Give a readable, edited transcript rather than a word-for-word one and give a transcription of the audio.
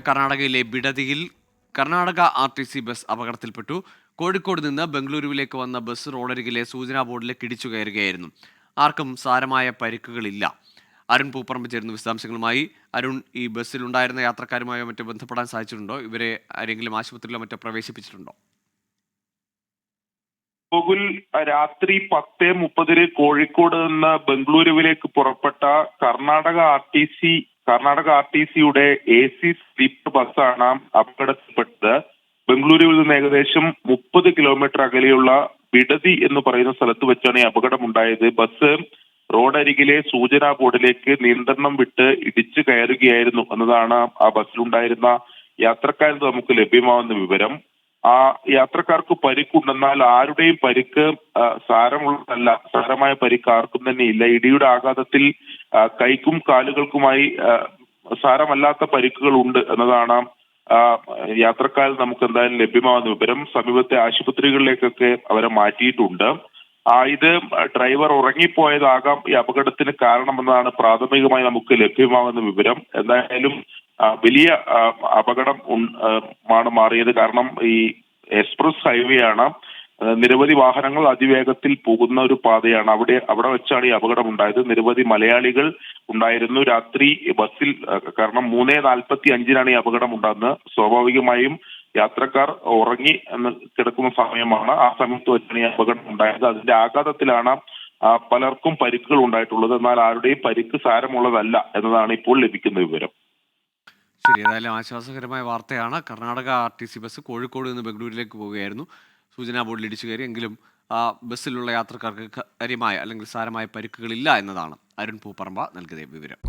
കർണാടകയിലെ ബിഡതിയിൽ Karnataka RTC bus അപകടത്തിൽപ്പെട്ടു. Kozhikode നിന്ന് ബംഗളൂരുവിലേക്ക് വന്ന ബസ് റോഡരികിലെ സൂചനാ ബോർഡിലേക്ക് ഇടിച്ചു കയറുകയായിരുന്നു. ആർക്കും സാരമായ പരിക്കുകളില്ല. അരുൺ പൂപ്പറമ്പ് ചേരുന്നു വിശദാംശങ്ങളുമായി. അരുൺ, ഈ ബസ്സിലുണ്ടായിരുന്ന യാത്രക്കാരുമായോ മറ്റോ ബന്ധപ്പെടാൻ സാധിച്ചിട്ടുണ്ടോ? ഇവരെ ആരെങ്കിലും ആശുപത്രിയിലോ മറ്റോ പ്രവേശിപ്പിച്ചിട്ടുണ്ടോ? ഗോകുൽ, രാത്രി 10:30 കോഴിക്കോട് നിന്ന് ബംഗളൂരുവിലേക്ക് പുറപ്പെട്ട കർണാടക ആർ ടി സിയുടെ AC സ്ലീപ്പർ ബസ്സാണ് അപകടത്തിൽപ്പെട്ടത്. ബംഗളൂരുവിൽ നിന്ന് ഏകദേശം 30 കിലോമീറ്റർ അകലെയുള്ള ബിഡതി എന്ന് പറയുന്ന സ്ഥലത്ത് വെച്ചാണ് ഈ അപകടമുണ്ടായത്. ബസ് റോഡരികിലെ സൂചനാ ബോർഡിലേക്ക് നിയന്ത്രണം വിട്ട് ഇടിച്ചു കയറുകയായിരുന്നു എന്നതാണ് ആ ബസ്സിലുണ്ടായിരുന്ന യാത്രക്കാരിൽ നമുക്ക് ലഭ്യമാവുന്ന വിവരം. ആ യാത്രക്കാർക്ക് പരിക്കുണ്ടെന്നാൽ ആരുടെയും പരിക്ക് സാരമുള്ളതല്ല. സാരമായ പരിക്ക് ആർക്കും തന്നെ ഇല്ല. ഇടിയുടെ ആഘാതത്തിൽ കൈക്കും കാലുകൾക്കുമായി സാരമല്ലാത്ത പരിക്കുകൾ ഉണ്ട് എന്നതാണ് യാത്രക്കാരിൽ നമുക്ക് എന്തായാലും ലഭ്യമാകുന്ന വിവരം. സമീപത്തെ ആശുപത്രികളിലേക്കൊക്കെ അവരെ മാറ്റിയിട്ടുണ്ട്. ഇത് ഡ്രൈവർ ഉറങ്ങിപ്പോയതാകാം ഈ അപകടത്തിന് കാരണമെന്നാണ് പ്രാഥമികമായി നമുക്ക് ലഭ്യമാകുന്ന വിവരം. എന്തായാലും വലിയ അപകടം ആണ് മാറിയത്. കാരണം ഈ എക്സ്പ്രസ് ഹൈവേ ആണ്, നിരവധി വാഹനങ്ങൾ അതിവേഗത്തിൽ പോകുന്ന ഒരു പാതയാണ്. അവിടെ വെച്ചാണ് ഈ അപകടം ഉണ്ടായത്. നിരവധി മലയാളികൾ ഉണ്ടായിരുന്നു രാത്രി ബസ്സിൽ. കാരണം 3:45 ഈ അപകടം ഉണ്ടാകുന്നത്. സ്വാഭാവികമായും യാത്രക്കാർ ഉറങ്ങി കിടക്കുന്ന സമയമാണ്. ആ സമയത്ത് വെച്ചാണ് ഈ അപകടം ഉണ്ടായത്. അതിന്റെ ആഘാതത്തിലാണ് പലർക്കും പരിക്കുകൾ ഉണ്ടായിട്ടുള്ളത്. എന്നാൽ ആരുടെയും പരിക്ക് സാരമുള്ളതല്ല എന്നതാണ് ഇപ്പോൾ ലഭിക്കുന്ന വിവരം. ശരി, ഏതായാലും ആശ്വാസകരമായ വാർത്തയാണ്. കർണാടക RTC ബസ് കോഴിക്കോട് നിന്ന് ബംഗളൂരുവിലേക്ക് പോവുകയായിരുന്നു. സൂചനാ ബോർഡിൽ ഇടിച്ചു കയറി. എങ്കിലും ബസ്സിലുള്ള യാത്രക്കാർക്ക് കാര്യമായ അല്ലെങ്കിൽ സാരമായ പരിക്കുകളില്ല എന്നതാണ് അരുൺ പൂപ്പറമ്പ നൽകിയ വിവരം.